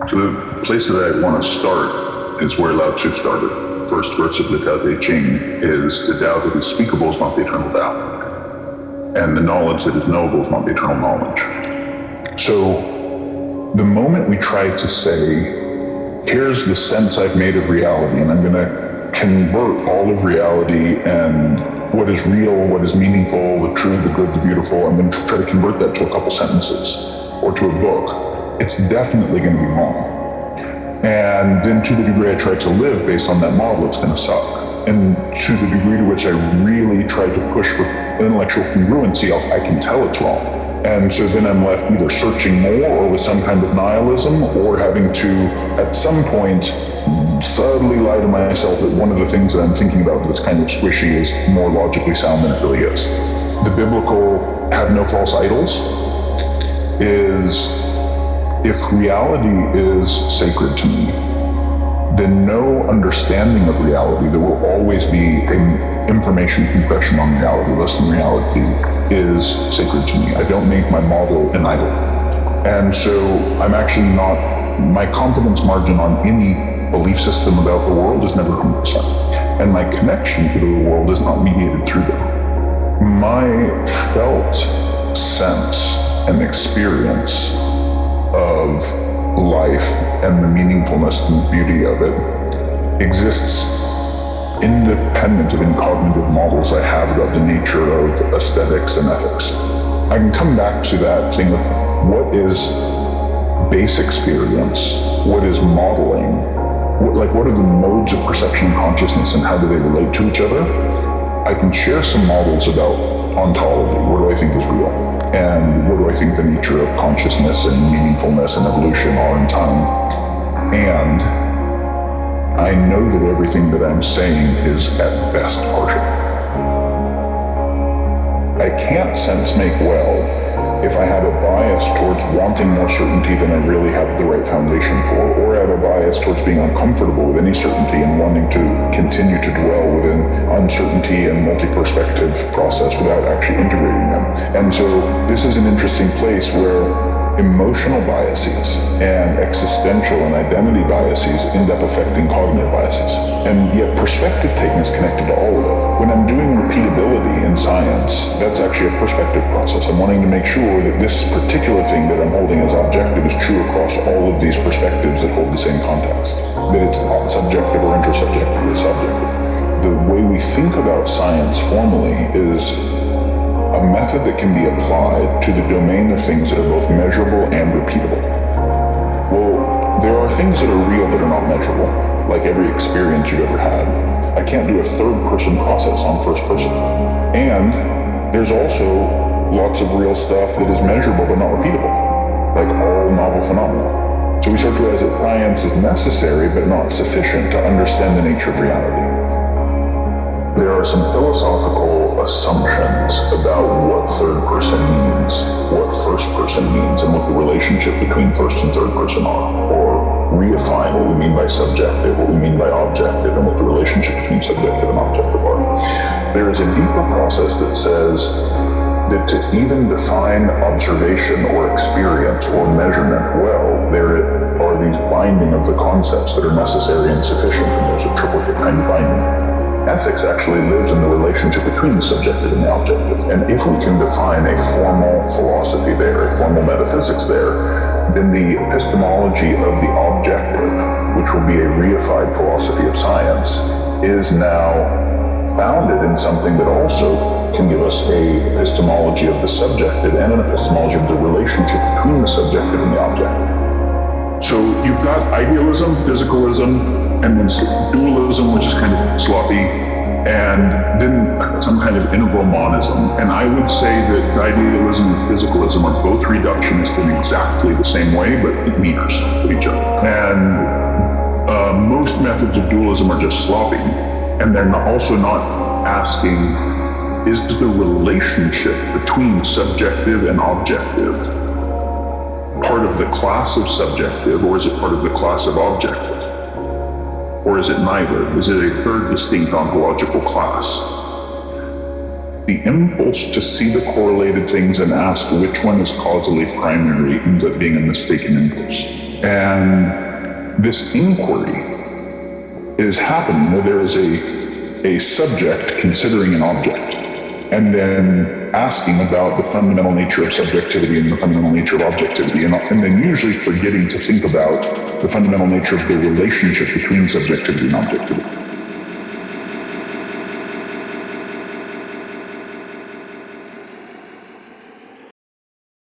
So the place that I want to start is where Lao Tzu started. First verse of the Tao Te Ching is, the Tao that is speakable is not the eternal Tao, and the knowledge that is knowable is not the eternal knowledge. So the moment we try to say, here's the sense I've made of reality, and I'm going to convert all of reality and what is real, what is meaningful, the true, the good, the beautiful, I'm going to try to convert that to a couple sentences or to a book, it's definitely going to be wrong. And then to the degree I try to live based on that model, it's going to suck. And to the degree to which I really try to push for intellectual congruency, I can tell it's wrong. And so then I'm left either searching more or with some kind of nihilism, or having to, at some point, subtly lie to myself that one of the things that I'm thinking about that's kind of squishy is more logically sound than it really is. The biblical "have no false idols" is, if reality is sacred to me, then no understanding of reality, there will always be an information compression on reality, less than reality is sacred to me. I don't make my model an idol. And so I'm actually not, my confidence margin on any belief system about the world is never 100%. And my connection to the world is not mediated through them. My felt sense and experience of life and the meaningfulness and the beauty of it exists independent of any cognitive models I have about the nature of aesthetics and ethics. I can come back to that thing of what is base experience, what is modeling, what are the modes of perception and consciousness and how do they relate to each other? I can share some models about ontology, what do I think is real? And what do I think the nature of consciousness and meaningfulness and evolution are in time? And I know that everything that I'm saying is at best partial. I can't sense make well if I have a bias towards wanting more certainty than I really have the right foundation for, or I have a bias towards being uncomfortable with any certainty and wanting to continue to dwell within uncertainty and multi-perspective process without actually integrating them. And so this is an interesting place where emotional biases and existential and identity biases end up affecting cognitive biases. And yet perspective taking is connected to all of it. When I'm doing repeatability in science, that's actually a perspective process. I'm wanting to make sure that this particular thing that I'm holding as objective is true across all of these perspectives that hold the same context. That it's not subjective or intersubjective, it's subjective. The way we think about science formally is a method that can be applied to the domain of things that are both measurable and repeatable. Well, there are things that are real that are not measurable, like every experience you've ever had. I can't do a third-person process on first person. And there's also lots of real stuff that is measurable but not repeatable, like all novel phenomena. So we start to realize that science is necessary but not sufficient to understand the nature of reality. There are some philosophical assumptions about what third person means, what first person means, and what the relationship between first and third person are, or reifying what we mean by subjective, what we mean by objective, and what the relationship between subjective and objective are. There is a deeper process that says that to even define observation or experience or measurement well, there are these binding of the concepts that are necessary and sufficient, and there's a triplicate kind of binding. Ethics actually lives in the relationship between the subjective and the objective. And if we can define a formal philosophy there, a formal metaphysics there, then the epistemology of the objective, which will be a reified philosophy of science, is now founded in something that also can give us a epistemology of the subjective and an epistemology of the relationship between the subjective and the objective. So you've got idealism, physicalism, and then dualism, which is kind of sloppy, and then some kind of integral monism. And I would say that idealism and physicalism are both reductionist in exactly the same way, but meters of each other. And most methods of dualism are just sloppy, and they're also not asking, is the relationship between subjective and objective part of the class of subjective, or is it part of the class of objective? Or is it neither? Is it a third distinct ontological class? The impulse to see the correlated things and ask which one is causally primary ends up being a mistaken impulse. And this inquiry is happening where there is a subject considering an object, and then asking about the fundamental nature of subjectivity and the fundamental nature of objectivity, and then usually forgetting to think about the fundamental nature of the relationship between subjectivity and objectivity.